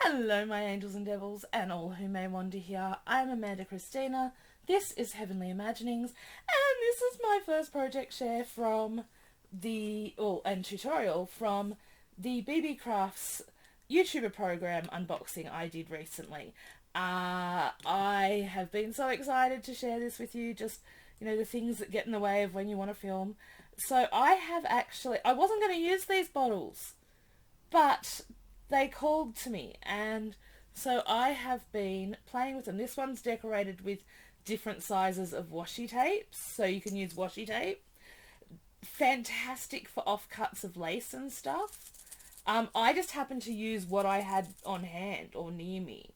Hello, my angels and devils, and all who may wander here. I'm Amanda Christina. This is Heavenly Imaginings, and this is my first project share from and tutorial from the Beebeecraft's YouTuber program unboxing I did recently. I have been so excited to share this with you, just, the things that get in the way of when you want to film. So I wasn't going to use these bottles, but they called to me, and so I have been playing with them. This one's decorated with different sizes of washi tapes, so you can use washi tape. Fantastic for offcuts of lace and stuff. I just happened to use what I had on hand or near me.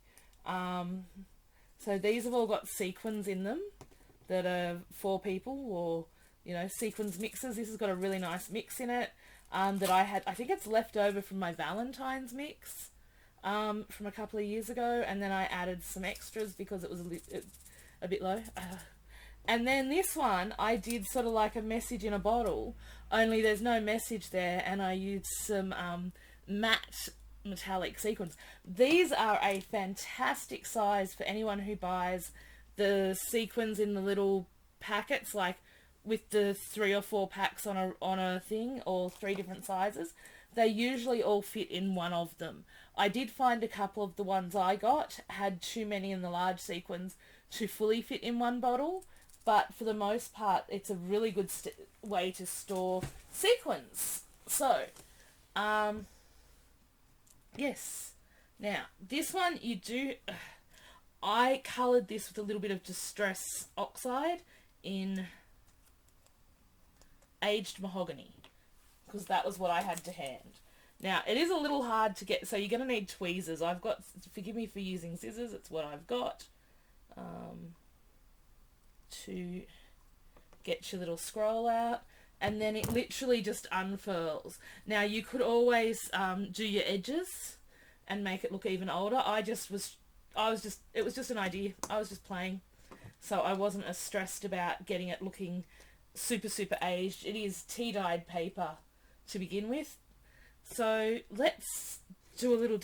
So these have all got sequins in them that are for people, or sequins mixes. This has got a really nice mix in it. That I had, I think it's left over from my Valentine's mix from a couple of years ago, and then I added some extras because it was a bit low. And then this one, I did sort of like a message in a bottle, only there's no message there, and I used some matte metallic sequins. These are a fantastic size for anyone who buys the sequins in the little packets, like with the 3 or 4 packs on a thing, or 3 different sizes. They usually all fit in one of them. I did find a couple of the ones I got had too many in the large sequins to fully fit in one bottle, but for the most part it's a really good way to store sequins. So yes, now this one I coloured this with a little bit of Distress Oxide in aged mahogany, because that was what I had to hand. Now, it is a little hard to get, so you're going to need tweezers. Forgive me for using scissors, it's what I've got, to get your little scroll out, and then it literally just unfurls. Now, you could always do your edges and make it look even older. It was just an idea. I was just playing, so I wasn't as stressed about getting it looking super aged. It is tea-dyed paper to begin with. So let's do a little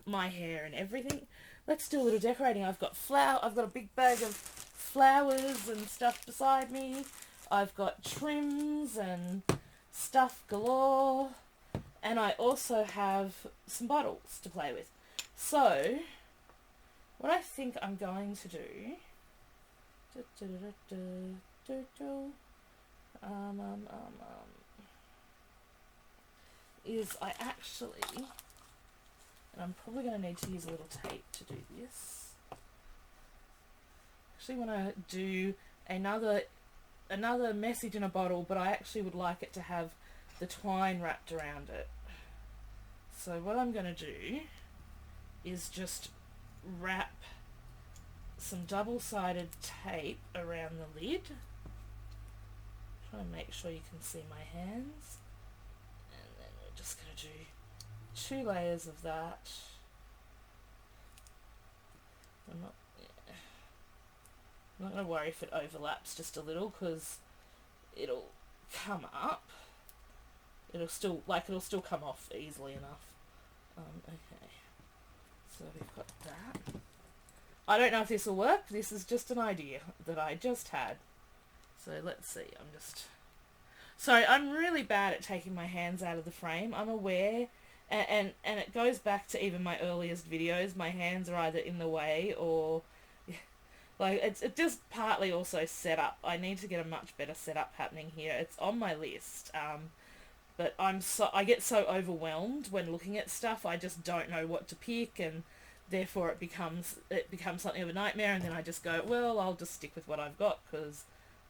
my hair and everything. Let's do a little decorating. I've got a big bag of flowers and stuff beside me. I've got trims and stuff galore. And I also have some bottles to play with. So what I think I'm going to do is and I'm probably going to need to use a little tape to do this. Actually want to do another message in a bottle, but I actually would like it to have the twine wrapped around it. So what I'm going to do is just wrap some double-sided tape around the lid. Try and make sure you can see my hands. And then we're just going to do 2 layers of that. I'm not going to worry if it overlaps just a little, because it'll come up. It'll still come off easily enough. Okay. So we've got that. I don't know if this will work. This is just an idea that I just had. So let's see, I'm really bad at taking my hands out of the frame. I'm aware, and it goes back to even my earliest videos. My hands are either in the way or, like, it's just partly also setup. I need to get a much better setup happening here. It's on my list, but I get so overwhelmed when looking at stuff. I just don't know what to pick, and therefore it becomes something of a nightmare, and then I just go, well, I'll just stick with what I've got, because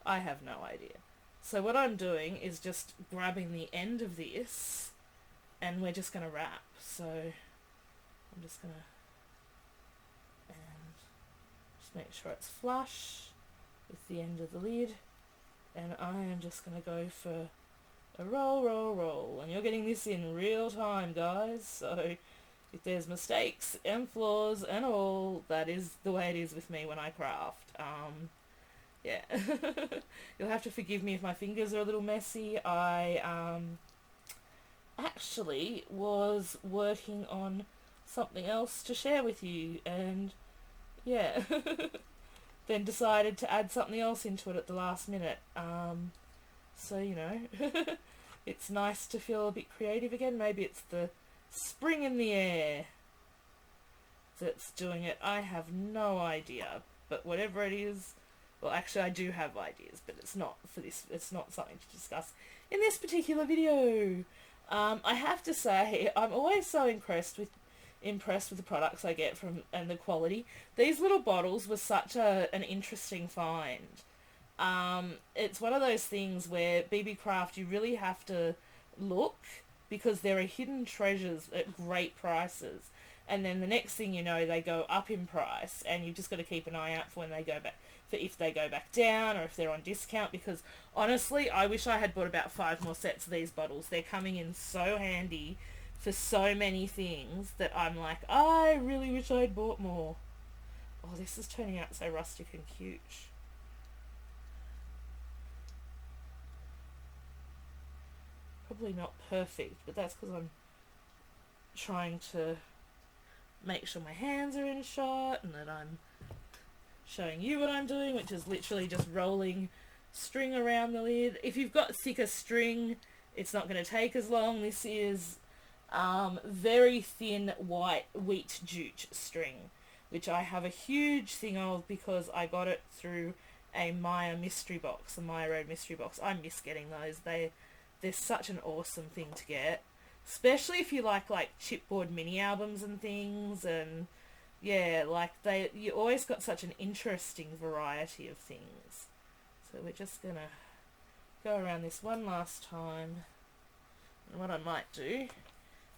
I have no idea. So what I'm doing is just grabbing the end of this, and we're just going to wrap. So I'm just going to make sure it's flush with the end of the lid, and I am just going to go for a roll, and you're getting this in real time, guys, so if there's mistakes and flaws and all, that is the way it is with me when I craft. Yeah. You'll have to forgive me if my fingers are a little messy. I actually was working on something else to share with you, and yeah. Then decided to add something else into it at the last minute. So, you know, it's nice to feel a bit creative again. Maybe it's the spring in the air that's doing it. I have no idea. But whatever it is, well, actually I do have ideas, but it's not for this. It's not something to discuss in this particular video. I have to say, I'm always so impressed with the products I get from, and the quality. These little bottles were such an interesting find. It's one of those things where Beebeecraft, you really have to look, because there are hidden treasures at great prices. And then the next thing you know, they go up in price, and you've just got to keep an eye out for when they go back, for if they go back down or if they're on discount. Because honestly, I wish I had bought about 5 more sets of these bottles. They're coming in so handy for so many things that I'm like, I really wish I'd bought more. Oh, this is turning out so rustic and cute. Probably not perfect, but that's because I'm trying to make sure my hands are in shot and that I'm showing you what I'm doing, which is literally just rolling string around the lid. If you've got thicker string, it's not going to take as long. This is very thin white wheat jute string, which I have a huge thing of because I got it through a Maya mystery box, a Maya Road mystery box. I miss getting those. They're such an awesome thing to get, especially if you like chipboard mini albums and things. And yeah, you always got such an interesting variety of things. So we're just gonna go around this one last time, and what I might do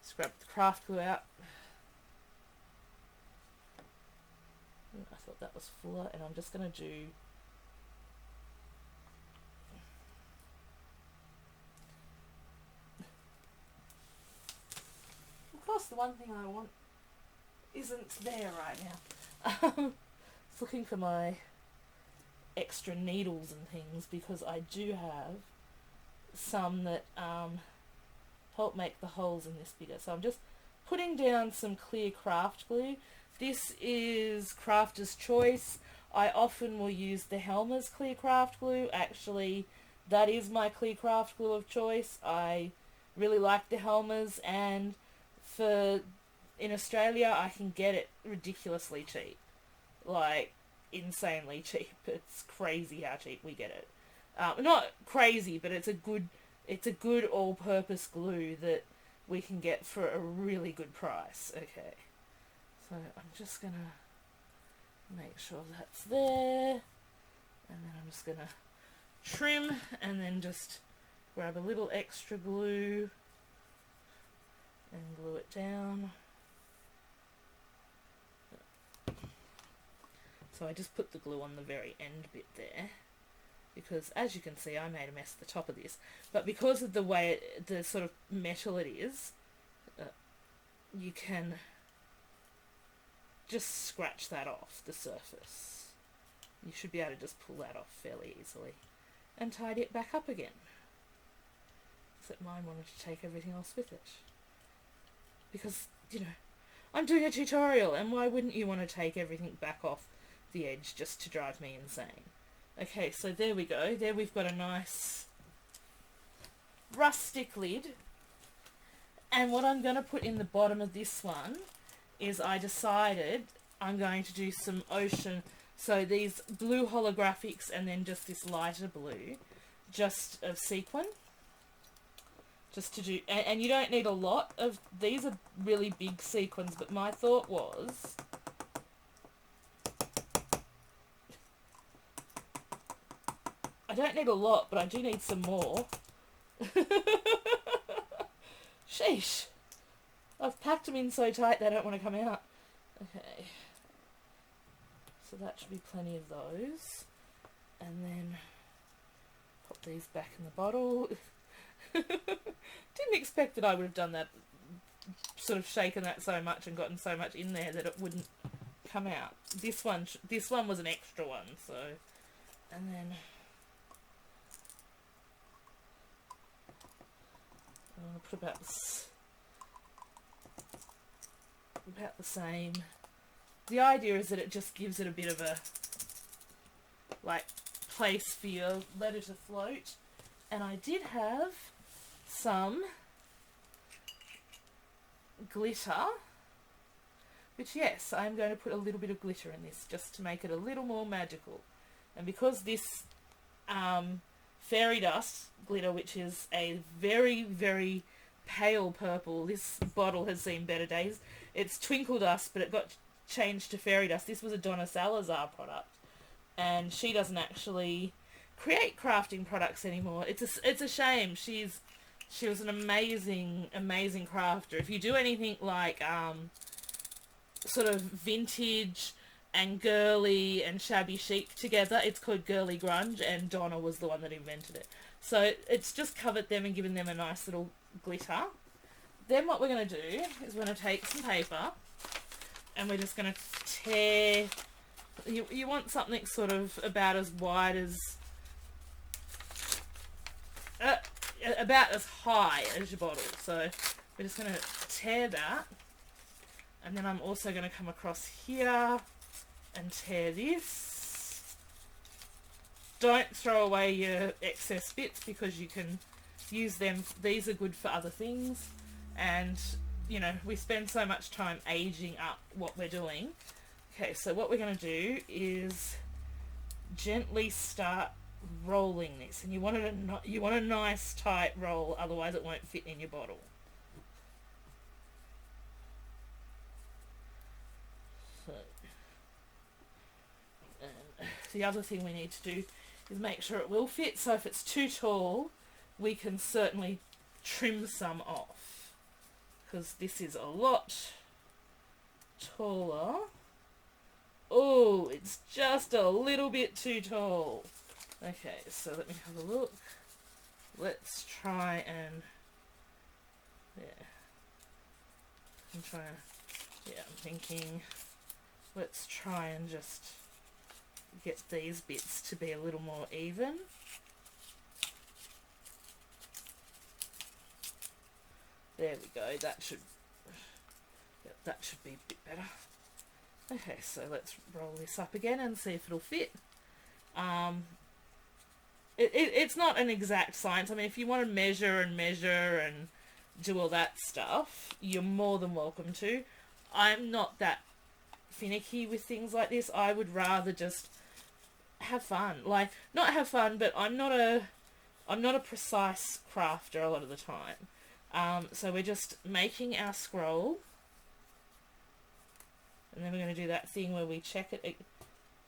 is grab the craft glue out. I thought that was fuller, and I'm just gonna do of course the one thing I want isn't there right now. Looking for my extra needles and things, because I do have some that help make the holes in this bigger. So I'm just putting down some clear craft glue. This is Crafter's Choice. I often will use the Helmer's clear craft glue. Actually, that is my clear craft glue of choice. I really like the Helmer's, and in Australia I can get it ridiculously cheap. Like, insanely cheap. It's crazy how cheap we get it. Not crazy, but it's a good all-purpose glue that we can get for a really good price. Okay, so I'm just gonna make sure that's there, and then I'm just gonna trim and then just grab a little extra glue and glue it down. So I just put the glue on the very end bit there, because as you can see I made a mess at the top of this, but because of the way the sort of metal it is, you can just scratch that off the surface. You should be able to just pull that off fairly easily and tidy it back up again. Except mine wanted to take everything else with it, because, you know, I'm doing a tutorial, and why wouldn't you want to take everything back off the edge just to drive me insane? Okay, so there we go. There we've got a nice rustic lid. And what I'm going to put in the bottom of this one is, I decided I'm going to do some ocean. So these blue holographics, and then just this lighter blue, just of sequin. Just to do, and you don't need a lot of, these are really big sequins, but my thought was, I don't need a lot, but I do need some more. Sheesh. I've packed them in so tight they don't want to come out. Okay. So that should be plenty of those. And then pop these back in the bottle. Didn't expect that I would have done that, sort of shaken that so much and gotten so much in there that it wouldn't come out. This one was an extra one, so. And then I'm going to put about about the same. The idea is that it just gives it a bit of a, like, place for your letter to float. And I did have some glitter, which, yes, I'm going to put a little bit of glitter in this just to make it a little more magical. And because this fairy dust glitter, which is a very, very pale purple, this bottle has seen better days. It's twinkle dust, but it got changed to fairy dust. This was a Donna Salazar product, and she doesn't actually create crafting products anymore. It's a shame. She was an amazing crafter. If you do anything like sort of vintage and girly and shabby chic together, it's called girly grunge, and Donna was the one that invented it. So it's just covered them and given them a nice little glitter. Then what we're going to do is we're going to take some paper and we're just going to tear. You want something sort of about as wide as about as high as your bottle. So we're just going to tear that, and then I'm also going to come across here and tear this. Don't throw away your excess bits because you can use them. These are good for other things, and you know, we spend so much time aging up what we're doing. Okay, so what we're going to do is gently start rolling this, and you want a nice tight roll, otherwise it won't fit in your bottle. So, and the other thing we need to do is make sure it will fit. So if it's too tall, we can certainly trim some off, because this is a lot taller. Oh, it's just a little bit too tall. Okay, so let me have a look. Let's try and, yeah, I'm thinking, let's try and just get these bits to be a little more even. There we go, that should be a bit better. Okay, so let's roll this up again and see if it'll fit. It's not an exact science. I mean, if you want to measure and do all that stuff, you're more than welcome to. I'm not that finicky with things like this. I would rather just have fun. Like, not have fun, but I'm not a precise crafter a lot of the time. So we're just making our scroll. And then we're going to do that thing where we check it,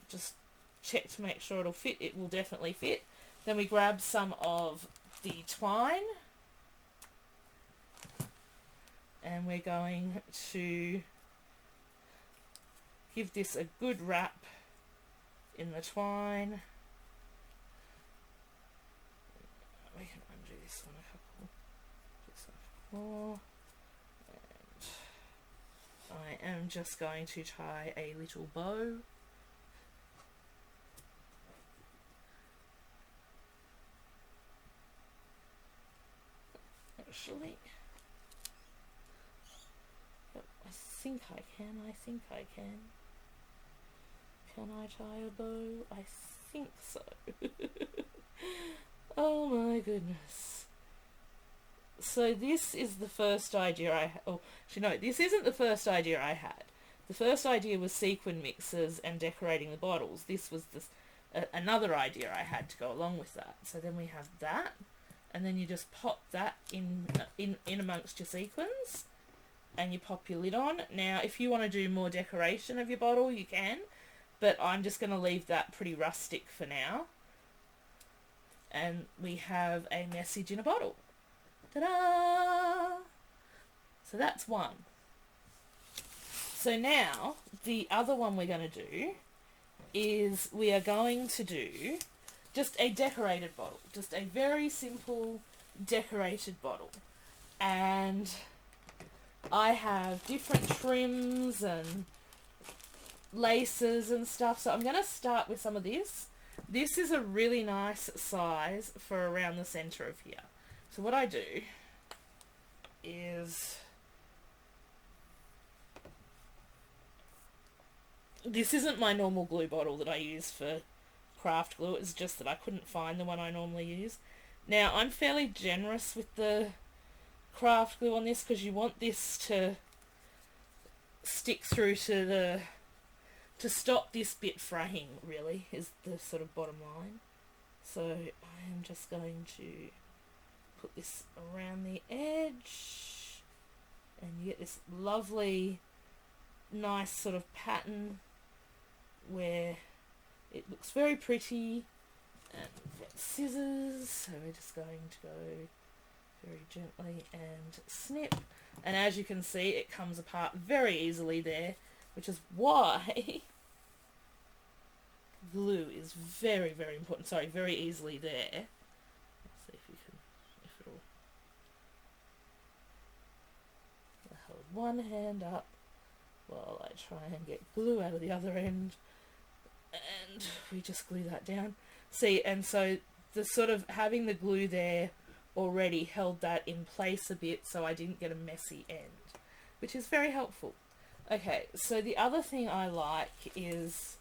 just check to make sure it'll fit. It will definitely fit. Then we grab some of the twine, and we're going to give this a good wrap in the twine. We can undo this one a couple more. I am just going to tie a little bow. Actually, I think I can. Can I tie a bow? I think so. Oh my goodness. So this is the first idea I had. Oh, no, this isn't the first idea I had. The first idea was sequin mixes and decorating the bottles. This was another idea I had to go along with that. So then we have that, and then you just pop that in amongst your sequins, and you pop your lid on. Now, if you want to do more decoration of your bottle, you can, but I'm just going to leave that pretty rustic for now. And we have a message in a bottle. Ta-da! So that's one. So now, the other one we're going to do is we are going to do just a decorated bottle. Just a very simple decorated bottle. And I have different trims and laces and stuff. So I'm going to start with some of this. This is a really nice size for around the centre of here. So what I do is this isn't my normal glue bottle that I use for craft glue. It's just that I couldn't find the one I normally use. Now, I'm fairly generous with the craft glue on this because you want this to stick through to stop this bit fraying, really, is the sort of bottom line. So I am just going to put this around the edge, and you get this lovely, nice sort of pattern where it looks very pretty. And we've got scissors, so we're just going to go very gently and snip. And as you can see, it comes apart very easily there, which is why glue is very, very important. Sorry, very easily there. Let's see if you can, if it'll. I hold one hand up while I try and get glue out of the other end, and we just glue that down. See, and so the sort of having the glue there already held that in place a bit, so I didn't get a messy end, which is very helpful. Okay, so the other thing I like is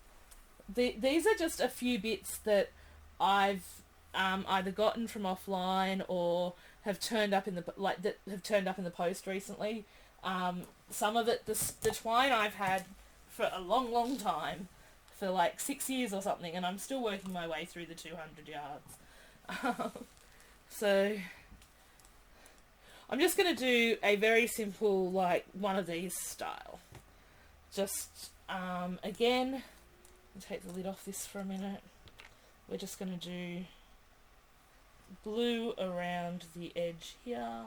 these are just a few bits that I've either gotten from offline or have turned up in the post recently. Some of it, the twine I've had for a long, long time, for like 6 years or something, and I'm still working my way through the 200 yards. So I'm just going to do a very simple, like one of these style. Just, again, I'll take the lid off this for a minute. We're just going to do glue around the edge here.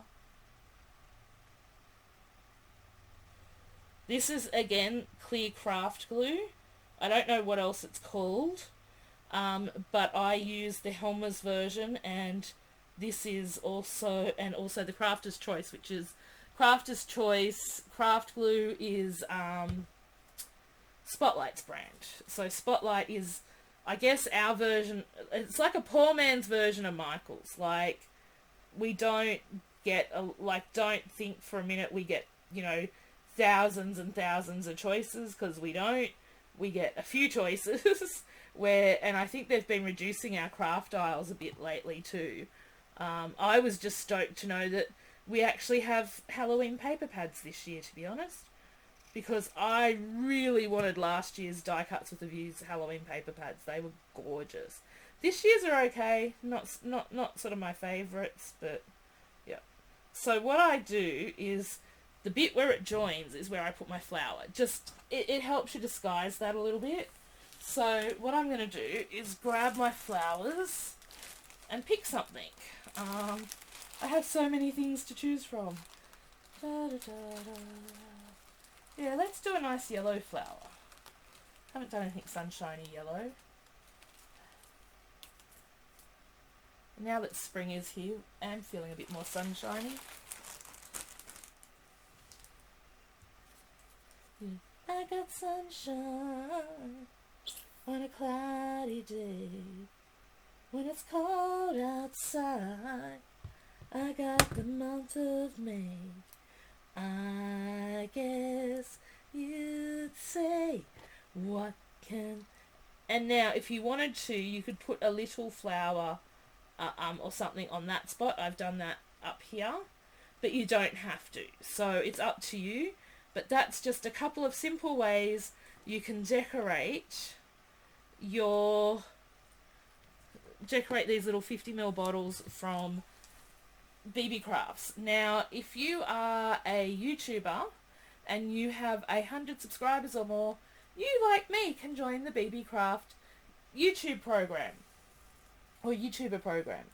This is, again, clear craft glue. I don't know what else it's called, but I use the Helmer's version, and this is also, and also the Crafter's Choice, which is Crafter's Choice. Craft glue is Spotlight's brand. So Spotlight is, I guess, our version. It's like a poor man's version of Michael's. Like, we don't get, don't think for a minute we get, thousands and thousands of choices, because we don't. We get a few choices and I think they've been reducing our craft aisles a bit lately too. I was just stoked to know that we actually have Halloween paper pads this year, to be honest, because I really wanted last year's Die Cuts with the Views Halloween paper pads. They were gorgeous. This year's are okay, not sort of my favourites, but yeah. So what I do is, the bit where it joins is where I put my flower. Just, it helps you disguise that a little bit. So what I'm going to do is grab my flowers and pick something. I have so many things to choose from. Da, da, da, da. Yeah, let's do a nice yellow flower. Haven't done anything sunshiny yellow. Now that spring is here, I'm feeling a bit more sunshiny. I got sunshine on a cloudy day. When it's cold outside, I got the month of May. I guess you'd say, what can... And now, if you wanted to, you could put a little flower or something on that spot. I've done that up here, but you don't have to. So it's up to you. But that's just a couple of simple ways you can decorate these little 50ml bottles from Beebeecrafts. Now, if you are a YouTuber and you have 100 subscribers or more, you, like me, can join the Beebeecraft YouTube program or YouTuber program.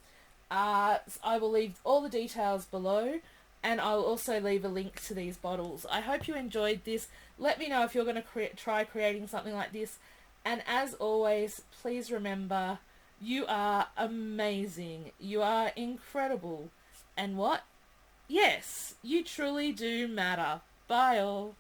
I will leave all the details below. And I'll also leave a link to these bottles. I hope you enjoyed this. Let me know if you're going to try creating something like this. And as always, please remember, you are amazing. You are incredible. And what? Yes, you truly do matter. Bye all.